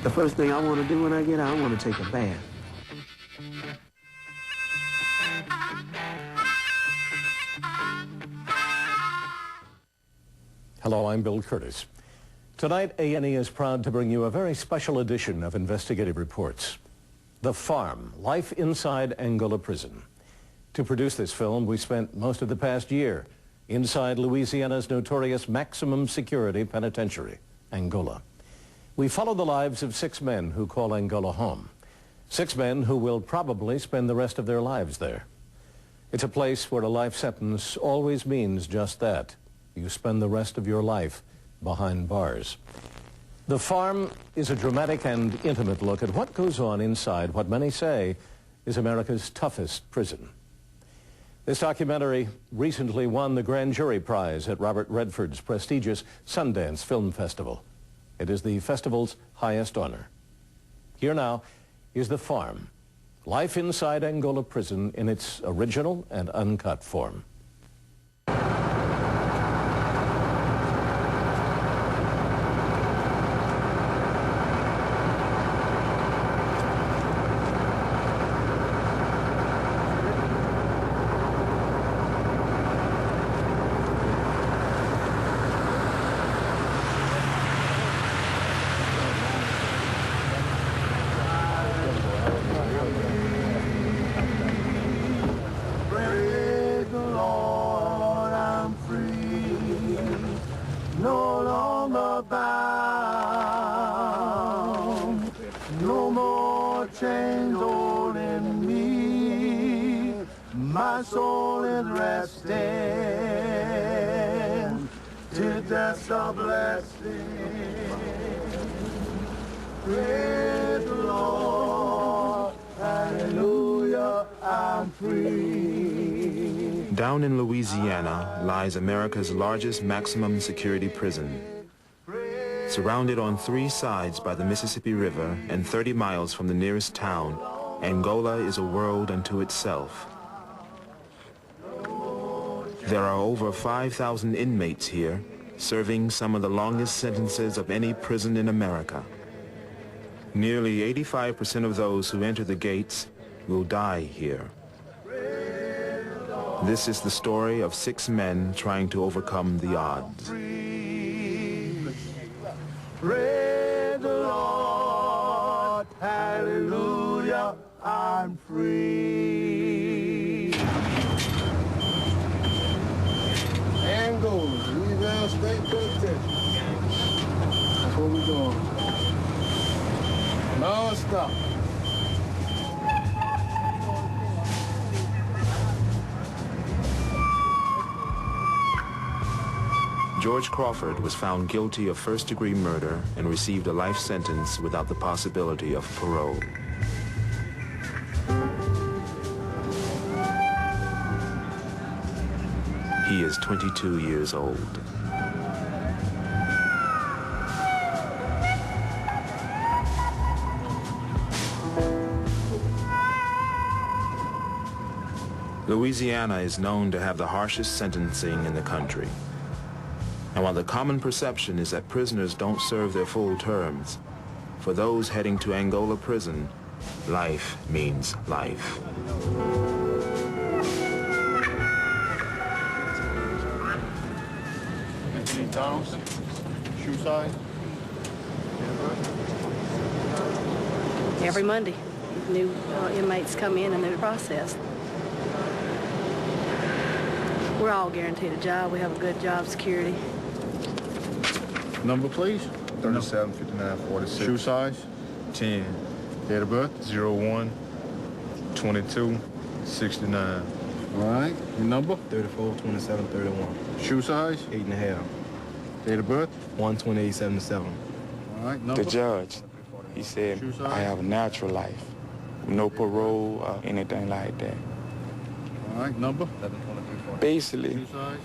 The first thing I want to do when I get out, I want to take a bath. Hello, I'm Bill Curtis. Tonight, A&E is proud to bring you a very special edition of Investigative Reports. The Farm, Life Inside Angola Prison. To produce this film, we spent most of the past year inside Louisiana's notorious maximum security penitentiary, Angola. We follow the lives of 6 men who call Angola home. 6 men who will probably spend the rest of their lives there. It's a place where a life sentence always means just that. You spend the rest of your life behind bars. The Farm is a dramatic and intimate look at what goes on inside what many say is America's toughest prison. This documentary recently won the Grand Jury Prize at Robert Redford's prestigious Sundance Film Festival. It is the festival's highest honor. Here now is The Farm, Life Inside Angola Prison in its original and uncut form. My soul is resting, till death's a blessing. Praise the Lord, hallelujah, I'm free. Down in Louisiana lies America's largest maximum security prison. Surrounded on 3 sides by the Mississippi River and 30 miles from the nearest town, Angola is a world unto itself. There are over 5,000 inmates here, serving some of the longest sentences of any prison in America. Nearly 85% of those who enter the gates will die here. This is the story of 6 men trying to overcome the odds. Praise the Lord, hallelujah, I'm free. Angola, Louisiana State Penitentiary. That's where we're going. Non-stop. George Crawford was found guilty of first-degree murder and received a life sentence without the possibility of parole. He is 22 years old. Louisiana is known to have the harshest sentencing in the country. And while the common perception is that prisoners don't serve their full terms, for those heading to Angola prison, life means life. Thompson, shoe size. Every Monday, new inmates come in and they're processed. We're all guaranteed a job. We have a good job security. Number, please. 37, 59, 46. Shoe size. 10. Date of birth. 01, 22, 69. All right. Your number. 34, 27, 31. Shoe size. 8.5. Date of birth. 128, 77. All right. Number. The judge, he said, I have a natural life, no parole or anything like that. All right. Number. Basically, Shoe size.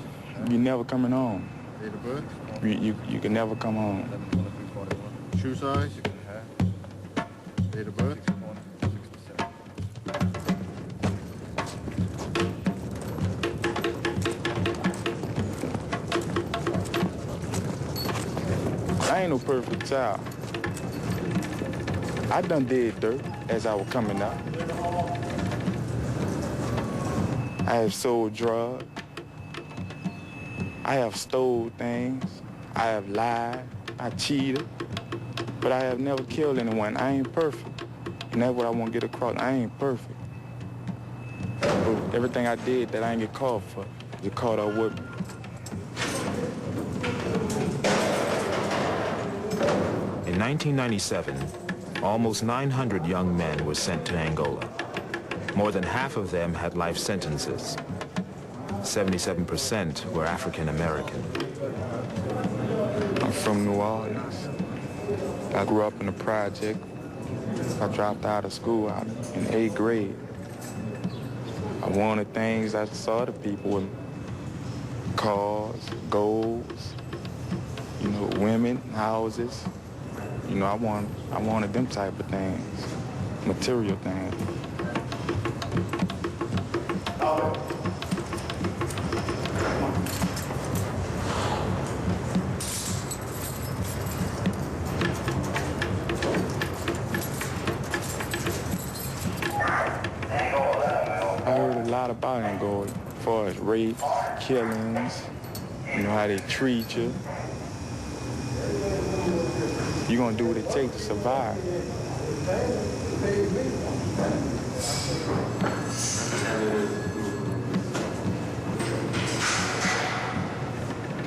you never coming home. Date of birth. You can never come home. Shoe size. Date of birth. I ain't no perfect child. I done did dirt as I was coming out. I have sold drugs. I have stole things. I have lied. I cheated. But I have never killed anyone. I ain't perfect. And that's what I want to get across. I ain't perfect. But everything I did that I ain't get caught for, get caught up with me. In 1997, almost 900 young men were sent to Angola. More than half of them had life sentences. 77% were African American. I'm from New Orleans. I grew up in the project. I dropped out of school in 8th grade. I wanted things I saw other people with: cars, golds, you know, women, houses. You know, I wanted them type of things, material things. I heard a lot about Angola, as far as rape, killings, you know, how they treat you. You're gonna do what it takes to survive.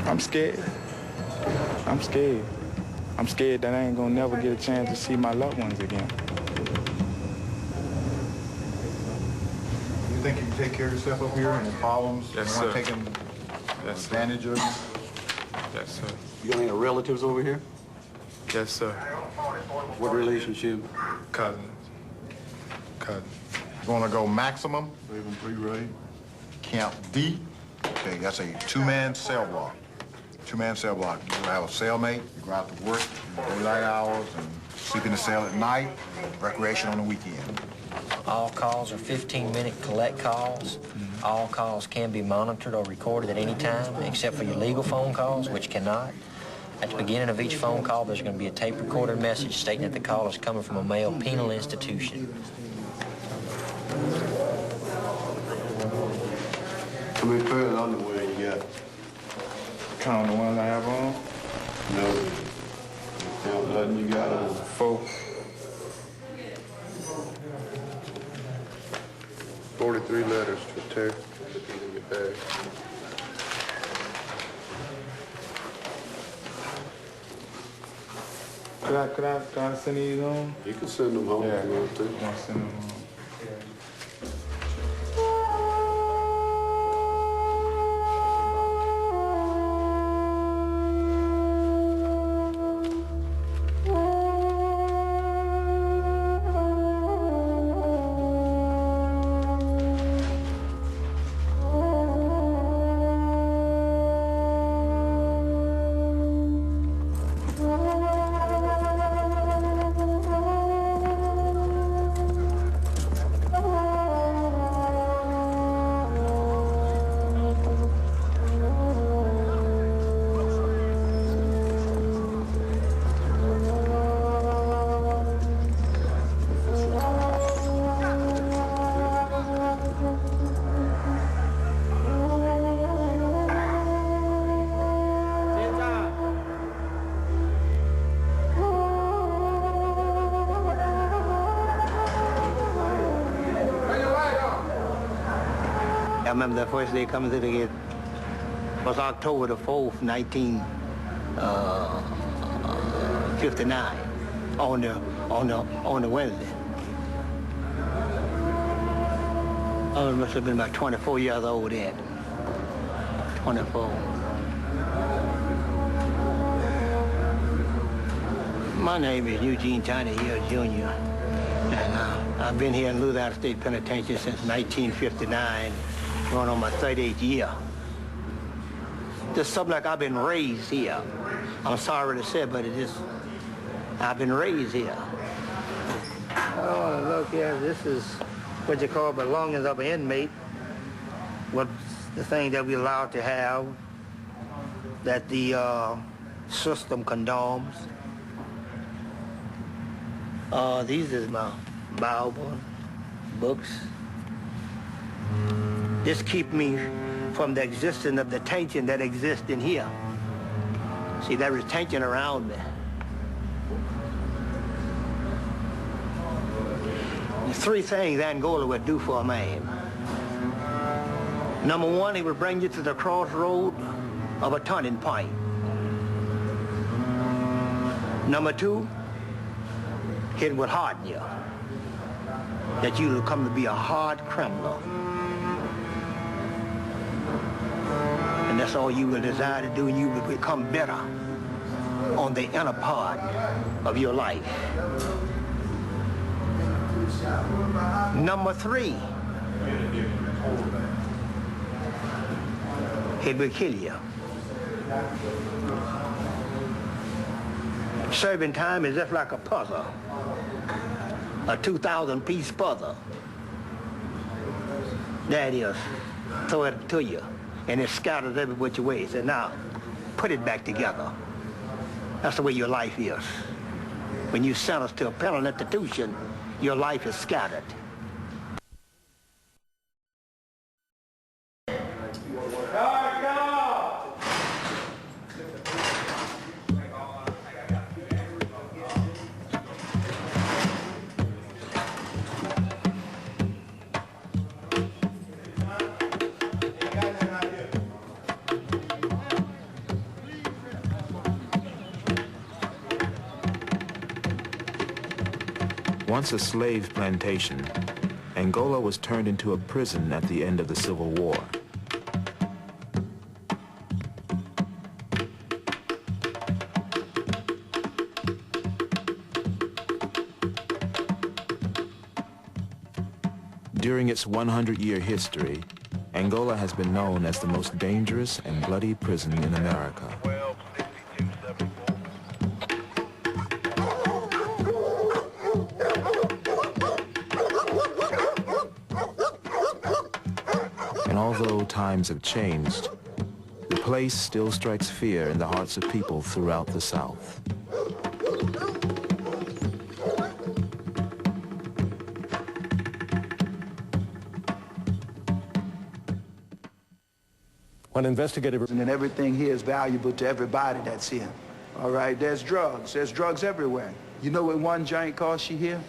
I'm scared. I'm scared. I'm scared that I ain't gonna never get a chance to see my loved ones again. You think you can take care of yourself up here and the problems? Yes, you want sir. to take advantage of you? Yes, sir. You got any relatives over here? Yes, sir. What relationship? Cousins. Cousins. You want to go maximum? Even 3 rate. Camp D. Okay, that's a 2-man cell block. 2-man cell block. You will have a cellmate. You go out to work in daylight hours and sleep in the cell at night. Recreation on the weekend. All calls are 15-minute collect calls. All calls can be monitored or recorded at any time, except for your legal phone calls, which cannot. At the beginning of each phone call, there's going to be a tape-recorded message stating that the call is coming from a male penal institution. How many pairs of underwear you got? Count the ones I have on? No. Count nothing you got on. 4. 43 letters to tear in your bag. Could I send these on? You can send them home Yeah. if you want to. I'll send them on. I remember the first day coming to the gate was October the 4th, 1959, on the Wednesday. I must have been about 24 years old then. 24. My name is Eugene Tiny Hill, Jr. And I've been here in Louisiana State Penitentiary since 1959, going on my 38th year. Just something like I've been raised here. I'm sorry to say, but I've been raised here. Oh, look here, this is what you call belongings of an inmate. What's the thing that we're allowed to have, that the system condones. These is my Bible, books. This keep me from the existence of the tension that exists in here. See, there is tension around me. There's three things Angola would do for a man. Number one, he would bring you to the crossroad of a turning point. Number two, it would harden you, that you will come to be a hard criminal. And that's all you will desire to do, and you will become better on the inner part of your life. Number three, it will kill you. Serving time is just like a puzzle, a 2,000-piece puzzle. There it is. Throw it to you, and it scatters every which way. So now, put it back together. That's the way your life is. When you sentenced to a penal institution, your life is scattered. Once a slave plantation, Angola was turned into a prison at the end of the Civil War. During its 100-year history, Angola has been known as the most dangerous and bloody prison in America. And although times have changed, the place still strikes fear in the hearts of people throughout the South. When investigative... And everything here is valuable to everybody that's here. All right, there's drugs. There's drugs everywhere. You know what one joint costs you here?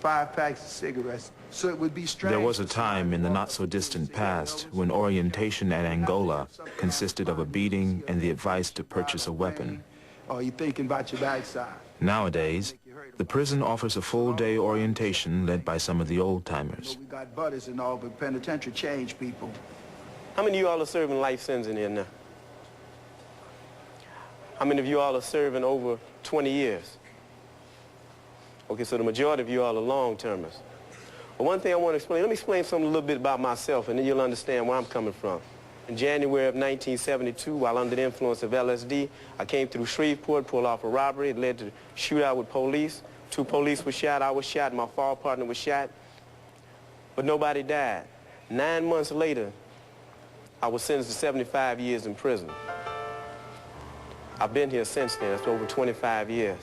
5 packs of cigarettes. So it would be strange. There was a time in the not-so-distant past when orientation at Angola consisted of a beating and the advice to purchase a weapon. Oh, you thinking about your backside. Nowadays, the prison offers a full-day orientation led by some of the old-timers. We got butters and all, but penitentiary changed people. How many of you all are serving life sentences in here now? How many of you all are serving over 20 years? Okay, so the majority of you all are long-termers. But one thing I want to explain, let me explain something a little bit about myself, and then you'll understand where I'm coming from. In January of 1972, while under the influence of LSD, I came through Shreveport, pulled off a robbery. It led to a shootout with police. 2 police were shot, I was shot, my fall partner was shot, but nobody died. 9 months later, I was sentenced to 75 years in prison. I've been here since then. It's over 25 years.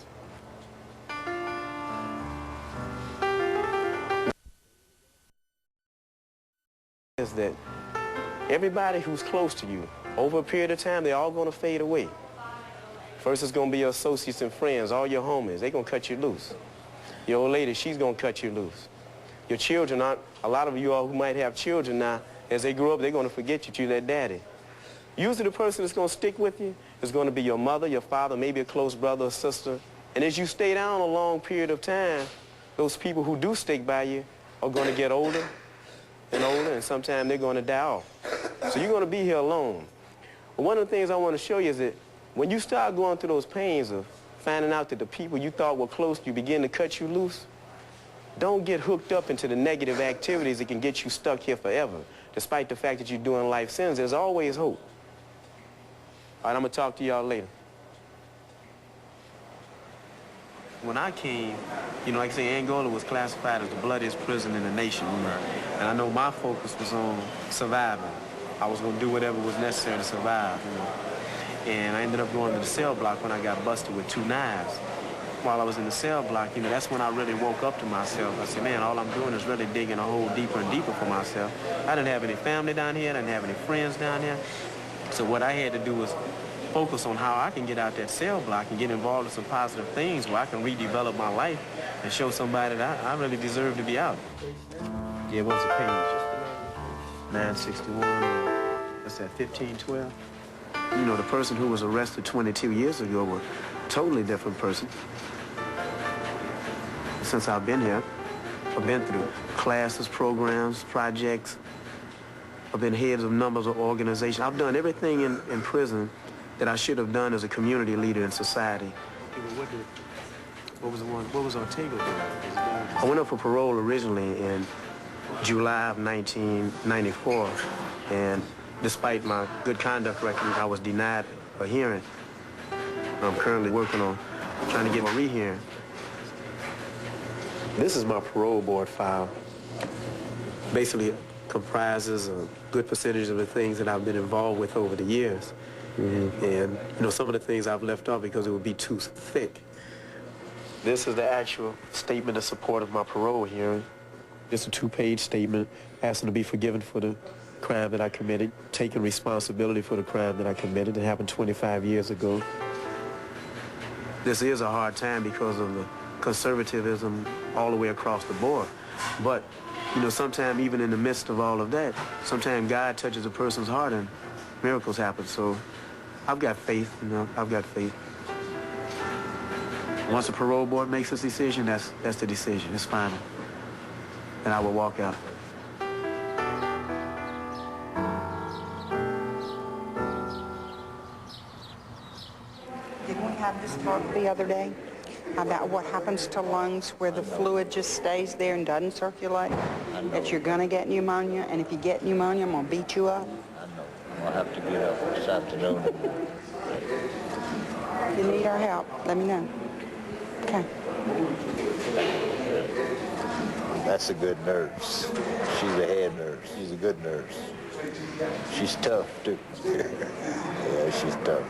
Is that everybody who's close to you, over a period of time, they're all going to fade away. First, it's going to be your associates and friends, all your homies. They're going to cut you loose. Your old lady, she's going to cut you loose. Your children aren't, a lot of you all who might have children now, as they grow up, they're going to forget you to their daddy. Usually the person that's going to stick with you is going to be your mother, your father, maybe a close brother or sister. And as you stay down a long period of time, those people who do stick by you are going to get older and older, and sometimes they're going to die off. So you're going to be here alone. But one of the things I want to show you is that when you start going through those pains of finding out that the people you thought were close to you begin to cut you loose, don't get hooked up into the negative activities that can get you stuck here forever. Despite the fact that you're doing life sentences, there's always hope. All right, I'm going to talk to y'all later. When I came, you know, like I say, Angola was classified as the bloodiest prison in the nation. And I know my focus was on surviving. I was going to do whatever was necessary to survive, you know. And I ended up going to the cell block when I got busted with 2 knives. while I was in the cell block, you know, that's when I really woke up to myself. I said, man, all I'm doing is really digging a hole deeper and deeper for myself. I didn't have any family down here. I didn't have any friends down here. So what I had to do was focus on how I can get out that cell block and get involved in some positive things where I can redevelop my life and show somebody that I really deserve to be out. Yeah, what's the page? 961, that's at 1512. You know, the person who was arrested 22 years ago was a totally different person. Since I've been here, I've been through classes, programs, projects. I've been heads of numbers of organizations. I've done everything in prison that I should have done as a community leader in society. What was Ortega doing? I went up for parole originally in July of 1994, and despite my good conduct record, I was denied a hearing. I'm currently working on trying to get a rehearing. This is my parole board file. Basically, it comprises a good percentage of the things that I've been involved with over the years. And, you know, some of the things I've left off because it would be too thick. This is the actual statement of support of my parole hearing. It's a 2-page statement asking to be forgiven for the crime that I committed, taking responsibility for the crime that I committed. It happened 25 years ago. This is a hard time because of the conservatism all the way across the board. But, you know, sometimes even in the midst of all of that, sometimes God touches a person's heart and miracles happen. So I've got faith, you know, I've got faith. Once the parole board makes its decision, that's the decision. It's final. And I will walk out. Didn't we have this talk the other day about what happens to lungs where the fluid just stays there and doesn't circulate? That you're going to get pneumonia, and if you get pneumonia, I'm going to beat you up. I know. I'll have to get up this afternoon. If you need our help, let me know. Okay. That's a good nurse. She's a head nurse. She's a good nurse. She's tough, too. Yeah, she's tough.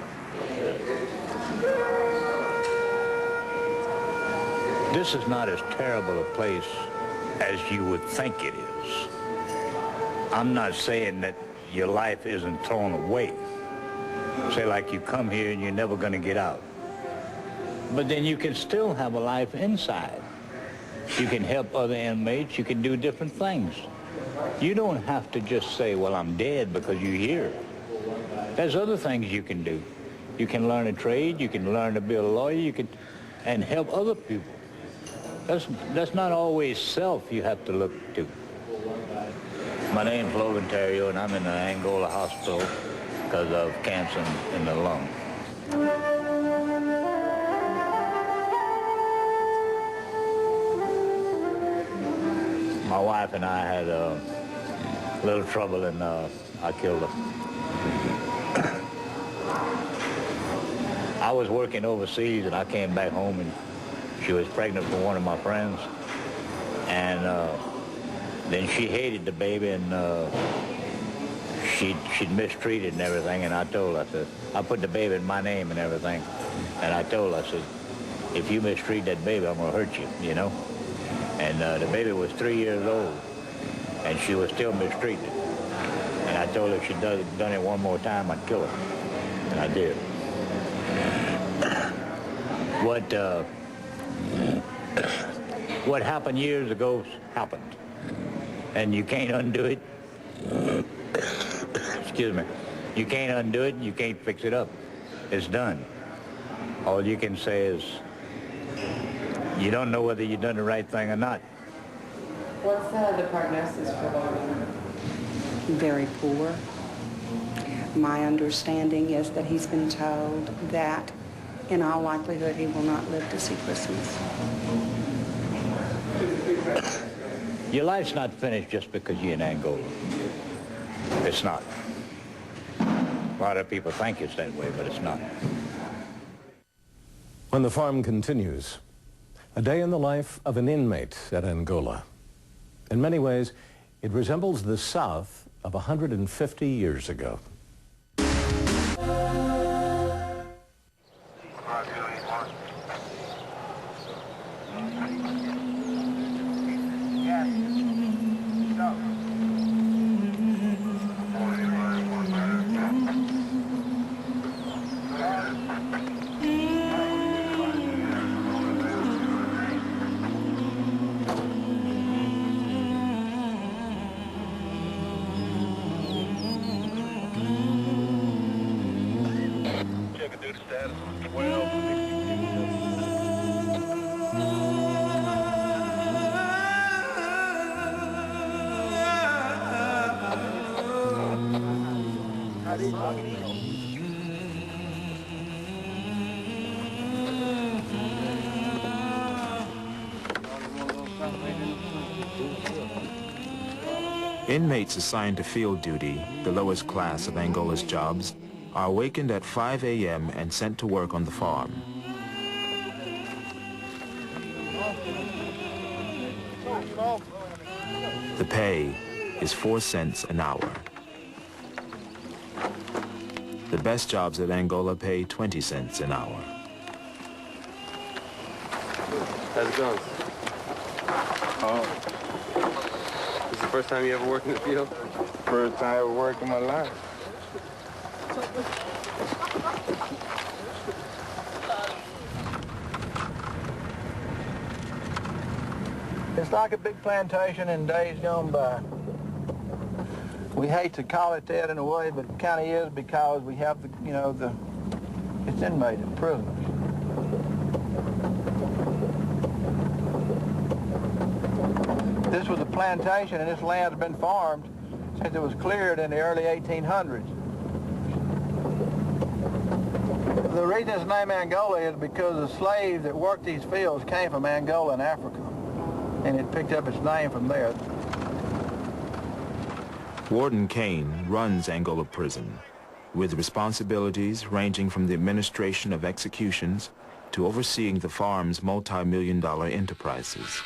This is not as terrible a place as you would think it is. I'm not saying that your life isn't thrown away. Say like you come here and you're never going to get out. But then you can still have a life inside. You can help other inmates. You can do different things. You don't have to just say, well, I'm dead because you're here. There's other things you can do. You can learn a trade. You can learn to be a lawyer. And help other people. That's not always self you have to look to. My name's Logan Terrio, and I'm in the Angola hospital because of cancer in the lung. My wife and I had a little trouble, and I killed her. I was working overseas, and I came back home, and she was pregnant for one of my friends. And then she hated the baby, and she'd mistreated and everything. And I told her, I said, I put the baby in my name and everything. And I told her, I said, if you mistreat that baby, I'm going to hurt you, you know? And the baby was 3 years old, and she was still mistreated. And I told her if she'd done it one more time, I'd kill her. And I did. What happened years ago happened. And you can't undo it. Excuse me. You can't undo it, and you can't fix it up. It's done. All you can say is, you don't know whether you've done the right thing or not. What's the prognosis for Logan? Very poor. My understanding is that he's been told that in all likelihood he will not live to see Christmas. Your life's not finished just because you're in Angola. It's not. A lot of people think it's that way, but it's not. When the farm continues, a day in the life of an inmate at Angola. In many ways, it resembles the South of 150 years ago. Inmates assigned to field duty, the lowest class of Angola's jobs, are awakened at 5 a.m. and sent to work on the farm. The pay is 4 cents an hour. The best jobs at Angola pay 20 cents an hour. How's it going? Oh, This is the first time you ever worked in the field? first time I ever worked in my life. It's like a big plantation in days gone by. We hate to call it that in a way, but it kind of is because we have the, you know, it's inmates, prisoners. This was a plantation, and this land had been farmed since it was cleared in the early 1800s. The reason it's named Angola is because the slaves that worked these fields came from Angola in Africa, and it picked up its name from there. Warden Kane runs Angola Prison, with responsibilities ranging from the administration of executions to overseeing the farm's multi-million-dollar enterprises.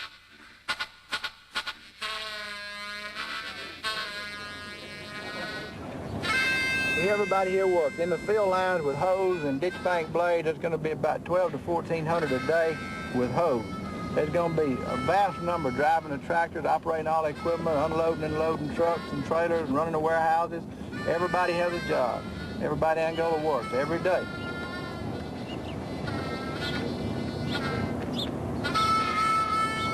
Everybody here works. In the field lines with hose and ditch bank blades, there's going to be about 12 to 1,400 a day with hose. There's going to be a vast number driving the tractors, operating all the equipment, unloading and loading trucks and trailers, and running the warehouses. Everybody has a job. Everybody in Angola works every day.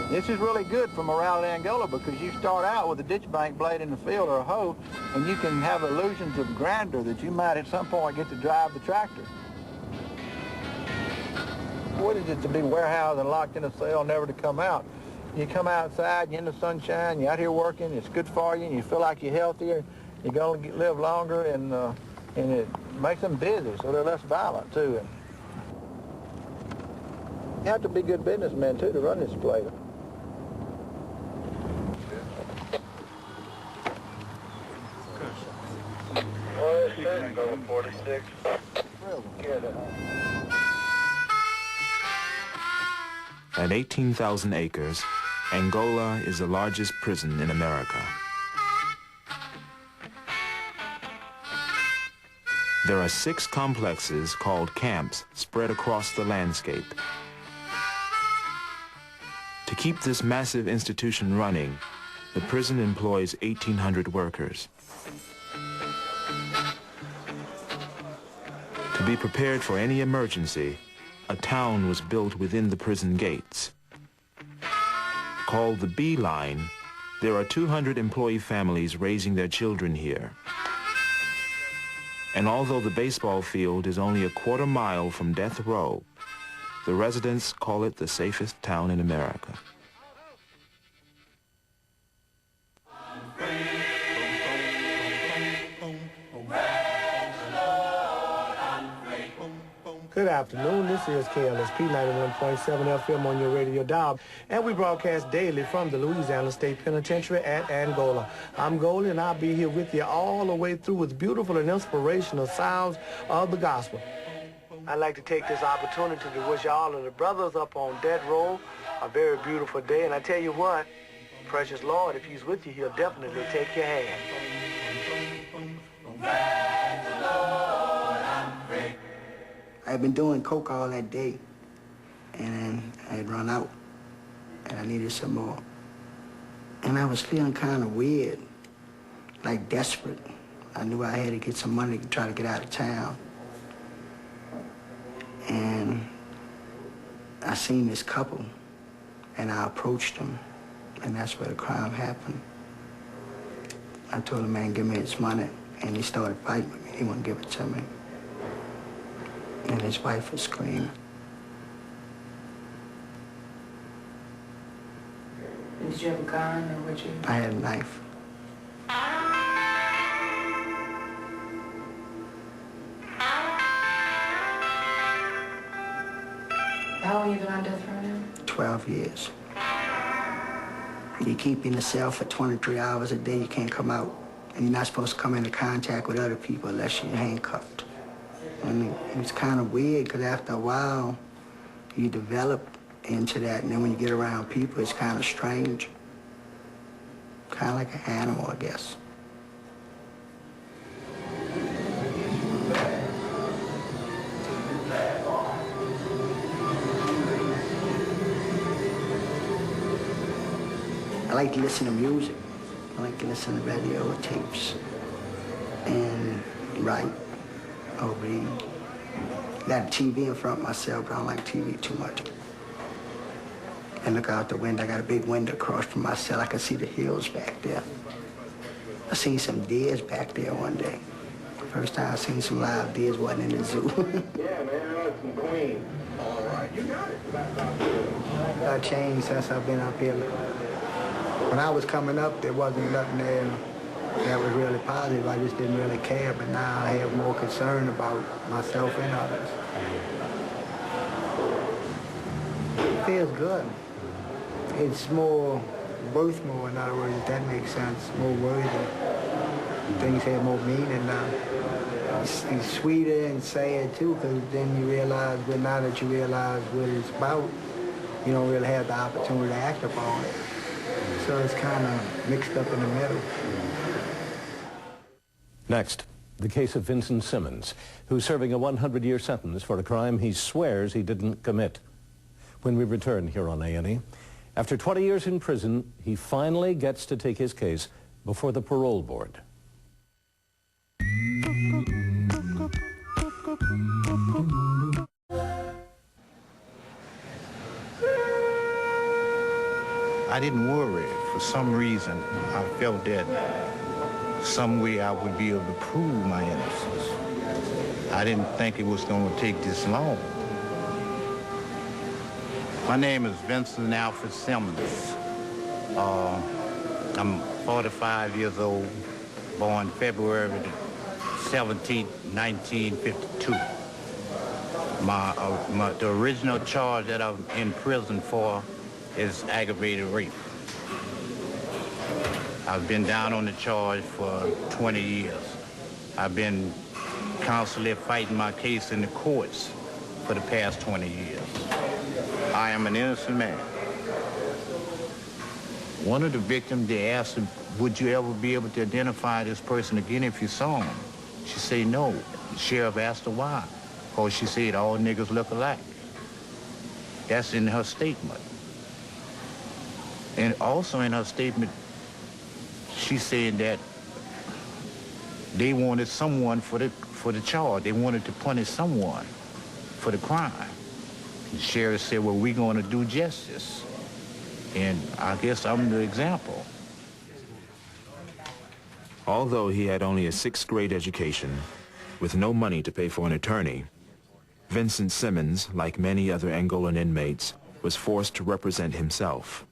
This is really good for morale in Angola because you start out with a ditch bank blade in the field or a hoe, and you can have illusions of grandeur that you might at some point get to drive the tractor. What is it to be warehoused and locked in a cell, never to come out? You come outside, you're in the sunshine, you're out here working, it's good for you, and you feel like you're healthier, you're going to live longer, and it makes them busy, so they're less violent, too. And you have to be good businessmen, too, to run this place. Go 46. At 18,000 acres, Angola is the largest prison in America. There are 6 complexes called camps spread across the landscape. To keep this massive institution running, the prison employs 1,800 workers. To be prepared for any emergency, a town was built within the prison gates. Called the B Line, there are 200 employee families raising their children here. And although the baseball field is only a quarter mile from death row, the residents call it the safest town in America. Good afternoon, this is KLSP 91.7 FM on your radio dial, and we broadcast daily from the Louisiana State Penitentiary at Angola. I'm Goldie, and I'll be here with you all the way through with beautiful and inspirational sounds of the gospel. I'd like to take this opportunity to wish all of the brothers up on death row a very beautiful day, and I tell you what, precious Lord, if he's with you, he'll definitely take your hand. I've been doing coke all that day, and I had run out, and I needed some more. And I was feeling kind of weird, like desperate. I knew I had to get some money to try to get out of town. And I seen this couple, and I approached them, and that's where the crime happened. I told the man, give me his money, and he started fighting with me. He wouldn't give it to me. And his wife was screaming. Did you have a gun or what you? I had a knife. 12 years. You keep in the cell for 23 hours a day, you can't come out. And you're not supposed to come into contact with other people unless you're handcuffed. And it was kind of weird, because after a while, you develop into that, and then when you get around people, it's kind of strange. Kind of like an animal, I guess. I like to listen to music. I like to listen to radio or tapes and write or read. Got a TV in front of myself, but I don't like TV too much. And look out the window. I got a big window across from my cell. I can see the hills back there. I seen some deers back there one day. First time I seen some live deers wasn't in the zoo. Yeah, man, that's some queen. All right, you got it. I changed since I've been up here. When I was coming up, there wasn't nothing there that was really positive. I just didn't really care, but now I have more concern about myself and others. It feels good. It's more, worth more, in other words, if that makes sense, more worthy. Things have more meaning now. It's sweeter and sad too, because then you realize, well, now that you realize what it's about, you don't really have the opportunity to act upon it. So it's kind of mixed up in the middle. Next, the case of Vincent Simmons, who's serving a 100-year sentence for a crime he swears he didn't commit. When we return here on A&E, after 20 years in prison, he finally gets to take his case before the parole board. I didn't worry. For some reason, I felt that some way I would be able to prove my innocence. I didn't think it was going to take this long. My name is Vincent Alfred Simmons. I'm 45 years old, born February 17, 1952. The original charge that I'm in prison for is aggravated rape. I've been down on the charge for 20 years. I've been constantly fighting my case in the courts for the past 20 years. I am an innocent man. One of the victims, they asked him, would you ever be able to identify this person again if you saw him? She said no. The sheriff asked her why. Because she said all niggas look alike. That's in her statement. And also in her statement, she said that they wanted someone for the charge. They wanted to punish someone for the crime. The sheriff said, well, we're going to do justice. And I guess I'm the example. Although he had only a 6th grade education, with no money to pay for an attorney, Vincent Simmons, like many other Angolan inmates, was forced to represent himself.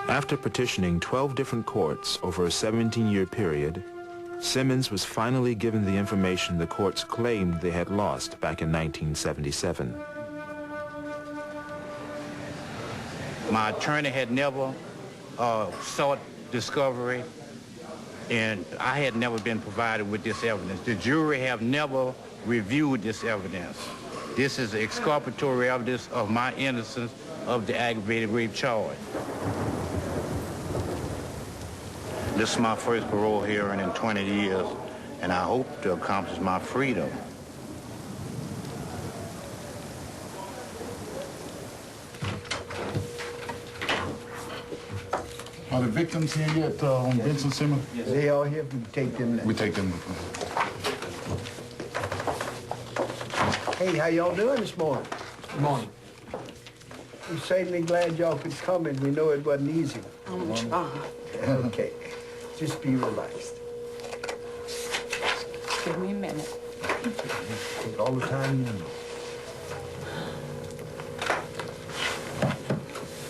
After petitioning 12 different courts over a 17-year period, Simmons was finally given the information the courts claimed they had lost back in 1977. My attorney had never sought discovery, and I had never been provided with this evidence. The jury have never reviewed this evidence. This is exculpatory evidence of my innocence of the aggravated rape charge. This is my first parole hearing in 20 years, and I hope to accomplish my freedom. Are the victims here yet on Vincent Simmons? Yes. They all here. We take them. We take them. Hey, how y'all doing this morning? Good morning. We're certainly glad y'all could come, and we know it wasn't easy. Okay. Just be relaxed. Give me a minute. Take all the time you need.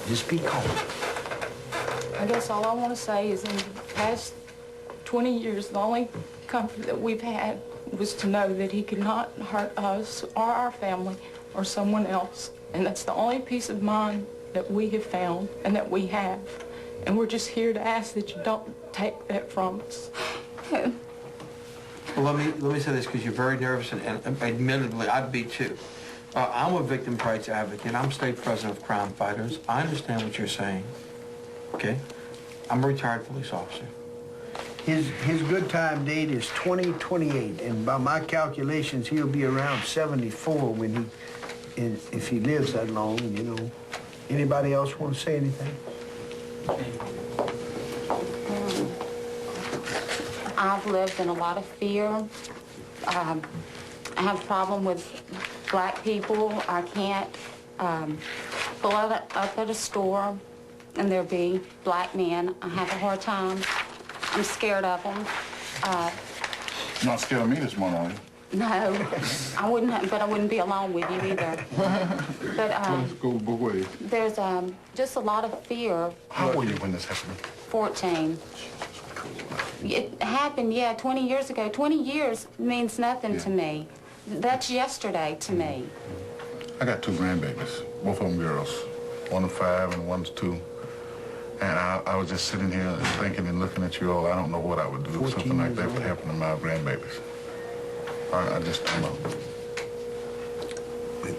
Just be calm. I guess all I want to say is in the past 20 years, the only comfort that we've had was to know that he could not hurt us or our family or someone else. And that's the only peace of mind that we have found and that we have. And we're just here to ask that you don't take that from us. Well, let me say this, because you're very nervous, and admittedly, I'd be too. I'm a victim rights advocate. I'm state president of Crime Fighters. I understand what you're saying, okay? I'm a retired police officer. His good time date is 2028, and by my calculations, he'll be around 74 when if he lives that long, you know. Anybody else want to say anything? I've lived in a lot of fear. I have a problem with black people. I can't pull up at a store and there be black men. I have a hard time. I'm scared of them. Not scared of me this morning, are you? No, I wouldn't, but I wouldn't be alone with you either. But Let's go both ways. there's just a lot of fear. How old were you when this happened? 14. It happened, yeah, 20 years ago. 20 years means nothing to me. That's yesterday to me. I got 2 grandbabies, both of them girls. One's 5 and one's 2. And I was just sitting here and thinking and looking at you all. I don't know what I would do if something like that would happen to my grandbabies. I just don't know.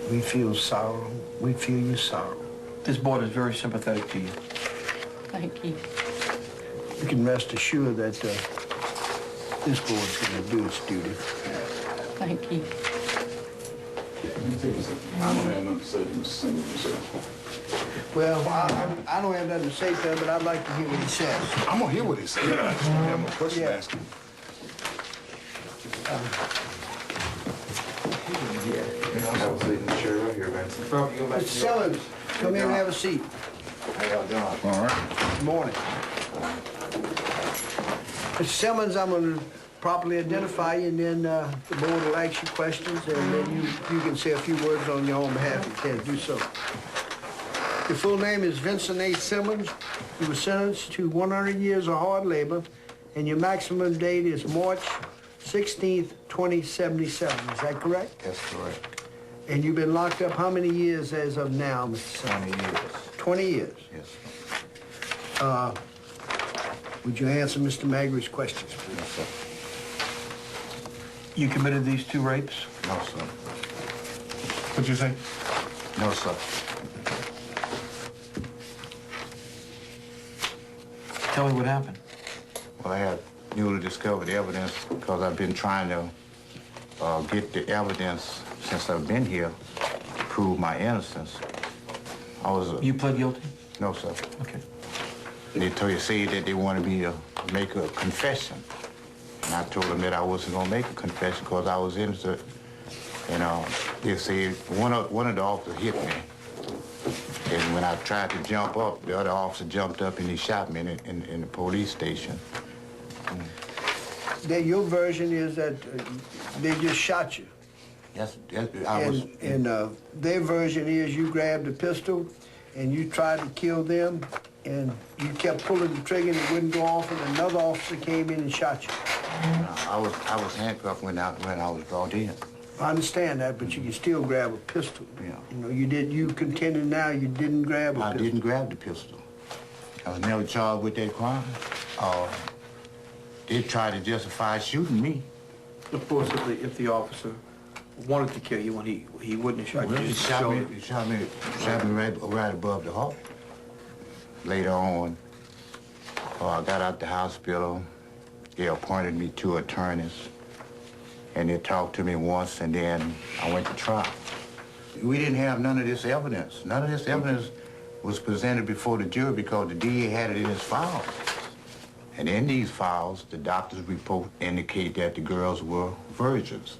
We feel sorrow. We feel your sorrow. This board is very sympathetic to you. Thank you. You can rest assured that this board's going to do its duty. Thank you. I don't have nothing to say to Mr. Simmons. Well, I don't have nothing to say to him, but I'd like to hear what he says. I'm going to hear what he says. I have no question to ask him. Have a seat in the chair right here, Benson. Mr. Simmons, come in and have a seat. How y'all doing? All right. Good morning. Mr. Simmons, I'm going to properly identify you, and then the board will ask you questions, and then you can say a few words on your own behalf if you can do so. Your full name is Vincent A. Simmons. You were sentenced to 100 years of hard labor, and your maximum date is March 16th, 2077. Is that correct? That's correct. And you've been locked up how many years as of now, Mr. Simmons? 20 years. 20 years? Yes. Would you answer Mr. Magri's questions, please? Yes, sir. You committed these 2 rapes? No, sir. What'd you say? No, sir. Tell me what happened. Well, I had newly discovered evidence because I've been trying to get the evidence since I've been here to prove my innocence. You pled guilty? No, sir. Okay. They said that they wanted me to make a confession. And I told them that I wasn't going to make a confession because I was innocent. And they said one of the officers hit me. And when I tried to jump up, the other officer jumped up and he shot me in the police station. Your version is that they just shot you. Yes, And their version is you grabbed a pistol and you tried to kill them, and you kept pulling the trigger and it wouldn't go off, and another officer came in and shot you. I was handcuffed when I was brought in. I understand that, but you can still grab a pistol. Yeah. You know, you contended now you didn't grab a pistol. I didn't grab the pistol. I was never charged with that crime. They tried to justify shooting me. Of course, if the officer wanted to kill you when he wouldn't have shot you. He shot me right above the heart. Later on, I got out the hospital. They appointed me 2 attorneys, and they talked to me once, and then I went to trial. We didn't have none of this evidence. None of this evidence was presented before the jury because the DA had it in his files. And in these files, the doctor's report indicate that the girls were virgins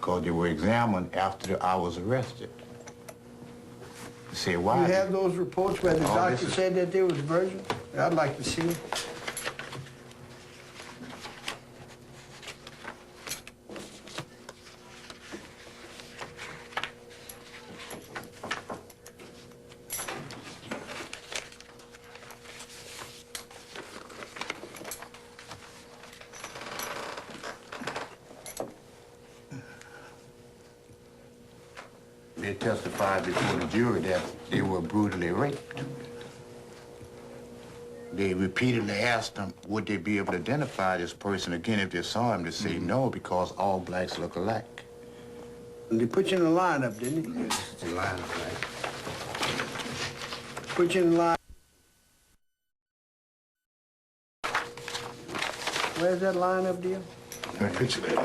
because they were examined after I was arrested. You say, why? You have those reports where the doctor said that they was virgins? I'd like to see them. they testified before the jury that they were brutally raped. They repeatedly asked them, would they be able to identify this person again if they saw him? They say no, because all blacks look alike. And they put you in the lineup, didn't they? Yes, the lineup, right? Put you in the line. Where's that lineup, deal? Let me picture that.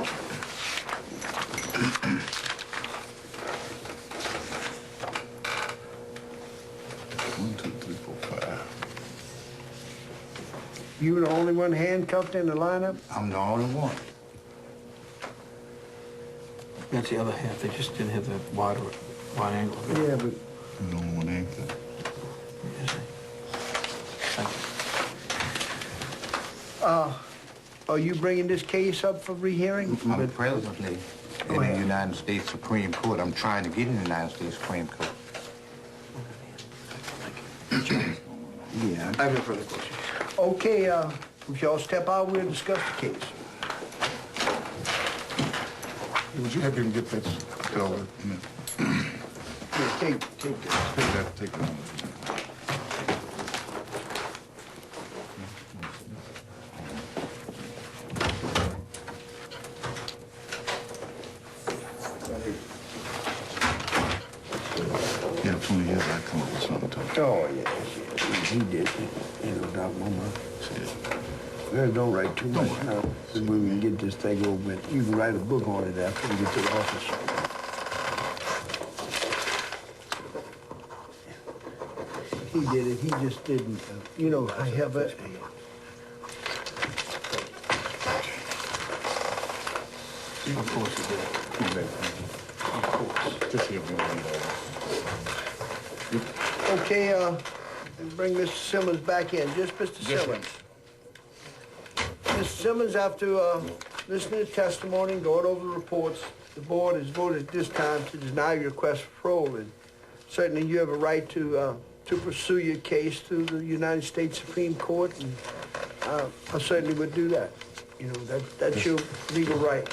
1, 2, 3, 4, 5. You were the only one handcuffed in the lineup? I'm the only one. That's the other half. They just didn't have the wide angle. Yeah, but... No one anchor. Are you bringing this case up for rehearing? I'm presently in the United States Supreme Court. I'm trying to get in the United States Supreme Court. Yeah. I have no further questions. Okay, if y'all step out, we'll discuss the case. Would you help him get that over? Yeah, take that. Take that. Yeah, 20 years I come up with something to Oh, yeah. He did. Ain't no doubt, Mama. Don't write too much now. We can get this thing over with. You can write a book on it after we get to the office. He did it. He just didn't. You know, I have a... Of course he did. Of course. Just here we Okay, bring Mr. Simmons back in. Just Mr. Simmons. Mr. Simmons, after listening to testimony and going over the reports, the board has voted this time to deny your request for parole. And certainly you have a right to pursue your case through the United States Supreme Court, and I certainly would do that. You know, that's your legal right.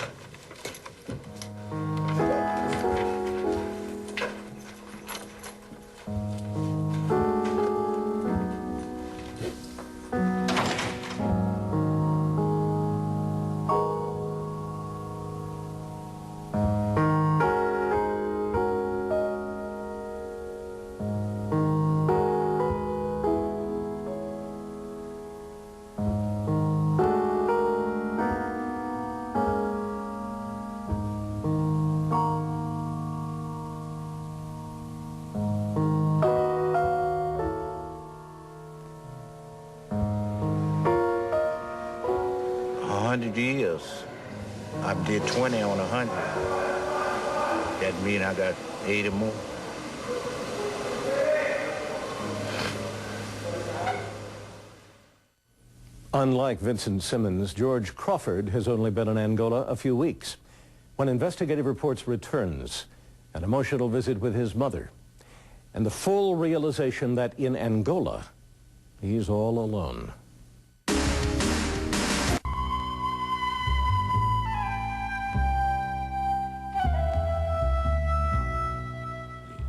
100 years. I did 20 on 100. That means I got 80 more. Unlike Vincent Simmons, George Crawford has only been in Angola a few weeks. When Investigative Reports returns, an emotional visit with his mother, and the full realization that in Angola, he's all alone.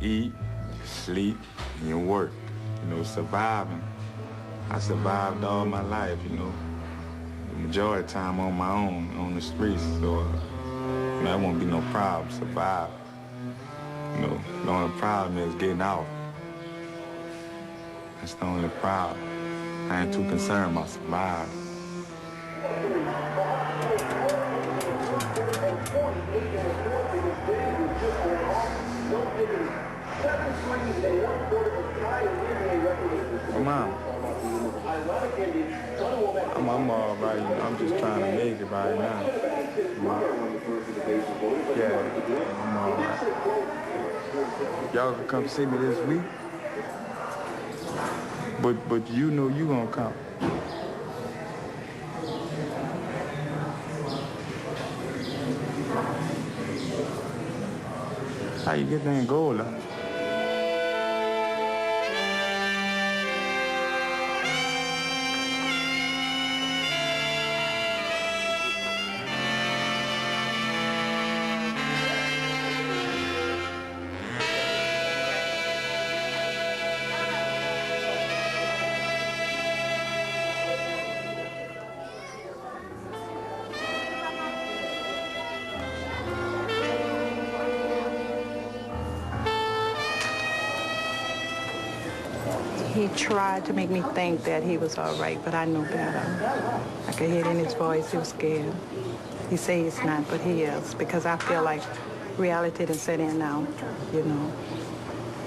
Eat, sleep, and you work. You know, surviving. I survived all my life, you know. The majority of the time on my own, on the streets, so that won't be no problem, survive. You know, the only problem is getting out. That's the only problem. I ain't too concerned about surviving. Come on. I'm all right. You know, I'm just trying to make it right now. Yeah, I'm all right. Y'all can come see me this week. But you know you gonna come. How you get to Angola? He tried to make me think that he was all right, but I knew better. I could hear it in his voice. He was scared. He says he's not, but he is, because I feel like reality done set in now, you know.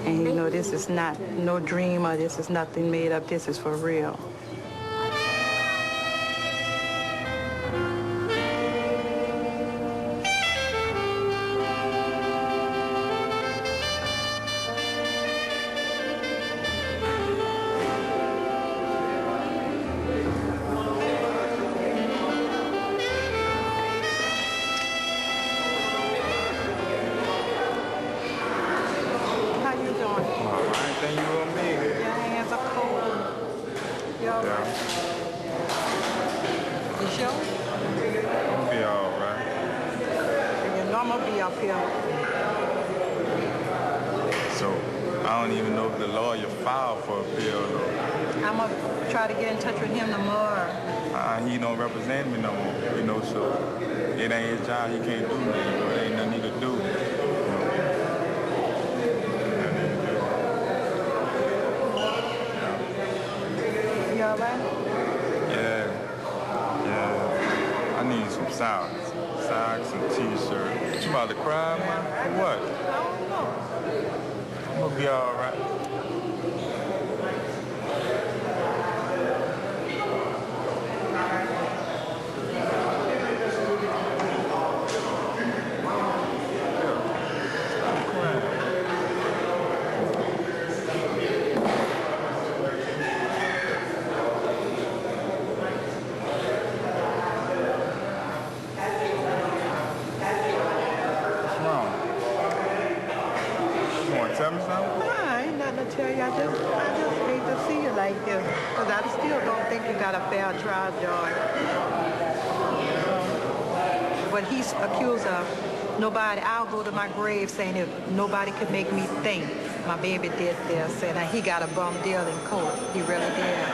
And you know, this is not no dream, or this is nothing made up. This is for real. Socks and t-shirt. You about to cry, man? For what? I don't know. I'm gonna be all right. What he's accused of, nobody, I'll go to my grave saying if nobody could make me think my baby did this, and he got a bum deal in court. He really did.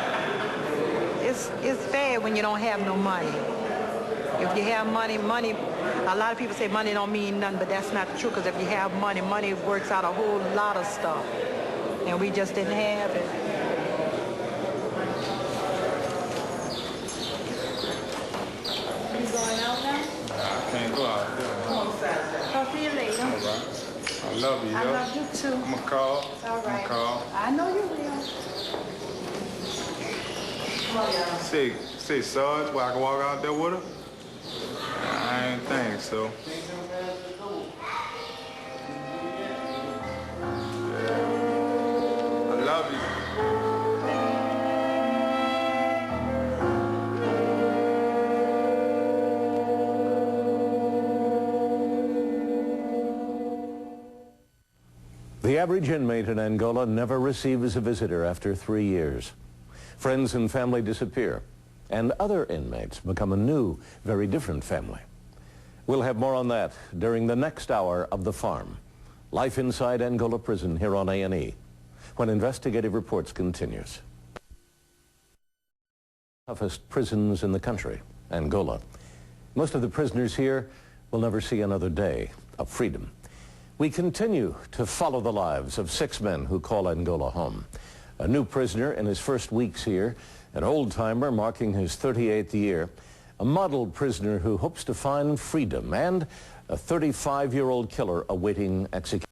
It's bad when you don't have no money. If you have money, a lot of people say money don't mean nothing, but that's not true, because if you have money, money works out a whole lot of stuff. And we just didn't have it. I can't go out there. Talk to you later. All right. I love you. I love you too. I'm gonna call. All right. I'm gonna call. I know you will. Say, Sarge, where I can walk out there with her? I ain't think so. Yeah. I love you. The average inmate in Angola never receives a visitor after 3 years. Friends and family disappear, and other inmates become a new, very different family. We'll have more on that during the next hour of The Farm. Life inside Angola prison here on A&E, when Investigative Reports continues. Toughest prisons in the country, Angola. Most of the prisoners here will never see another day of freedom. We continue to follow the lives of 6 men who call Angola home. A new prisoner in his first weeks here, an old-timer marking his 38th year, a model prisoner who hopes to find freedom, and a 35-year-old killer awaiting execution.